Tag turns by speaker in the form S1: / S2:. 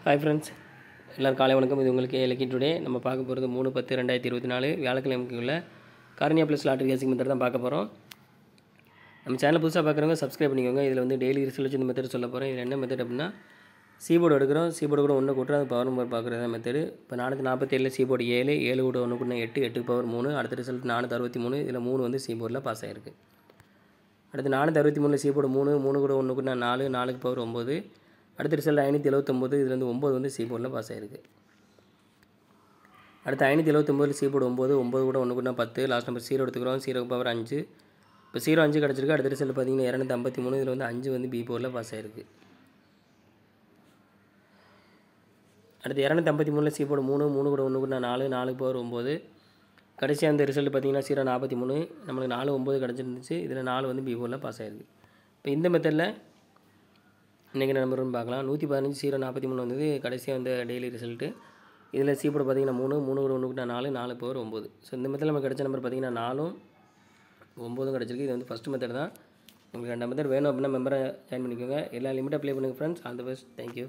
S1: Hi friends, எல்லோரும் காலை வணக்கம். இது உங்களுக்கு லக்கி டுடே. நம்ம பார்க்க போகிறது 3/10/2024 வியாழக்கிழமைக்கு உள்ள கார்னியா ப்ளஸ் லாட்டரி கேசிங் மெத்தட் தான் பார்க்க போகிறோம். நம்ம சேனல் புதுசாக பார்க்குறவங்க சப்ஸ்கிரைப் பண்ணிக்கோங்க. இதில் வந்து டெய்லி ரிசல்ட் இந்த மெத்தட் சொல்ல போகிறேன். இதில் என்ன மெத்தட் அப்படின்னா, சீபோர்டு எடுக்கிறோம், சீபோர்டு கூட ஒன்று கூட்டுறோம், அது பவர் நம்பர் பார்க்குறது மெத்தடு. இப்போ 447 சீபோர்டு 7, 7 கூட ஒன்று கூட்டினா 8, 8 பவர் 3. அடுத்த ரிசல்ட் 463. இதில் 3 வந்து சீபோர்டில் பாஸ் ஆகிருக்கு. அடுத்து 463 சீபோர்டு 3, 3 கூட ஒன்று கூட்டினா 4, 4 பவர் 9. அடுத்த ரிசல்ட் 579. இதில் வந்து 9 வந்து சீபோர்டில் பாஸ் ஆகிருக்கு. அடுத்து 579 சீபோர்டு 9, 9 கூட ஒன்று கூட்டினா 10. லாஸ்ட் நம்பர் 0 எடுத்துக்கிறோம், 0 பவர் 5. இப்போ 0 5 கிடச்சிருக்கு. அடுத்த ரிசல்ட் பார்த்தீங்கன்னா 253. இதில் வந்து 5 வந்து பி போர்டில் பாஸ் ஆகிருக்கு. அடுத்து 253 சீபோர்டு 3, 3 கூட ஒன்று கூட்டினா 4, 4 பவர் 9. கடைசியாக அந்த ரிசல்ட் பார்த்தீங்கன்னா 043. நம்மளுக்கு 4 9 கிடச்சிருந்துச்சு. இதில் 4 வந்து பி போர்டில் பாஸ் ஆகிருக்கு. இப்போ இந்த மெத்தடில் இன்றைக்கி நம்பர்னு பார்க்கலாம். 115 043 வந்தது கடைசியாக வந்து டெய்லி ரிசல்ட்டு. இதில் சீபோர்டு பார்த்தீங்கன்னா 3, 3 கூட ஒன்று கூட்டினா 4, 4 பவர் 9. ஸோ இந்த மெத்தடில் நமக்கு கிடச்ச நம்பர் பார்த்தீங்கன்னா 4 9 கிடச்சிருக்கு. இது வந்து ஃபஸ்ட்டு மெத்தட் தான். உங்களுக்கு 2 மெத்தட் வேணும் அப்படின்னா மெம்பரை ஜாயின் பண்ணிக்கோங்க. எல்லா லிமிட்டாக ப்ளே பண்ணுங்கள் friends. All the best. Thank you.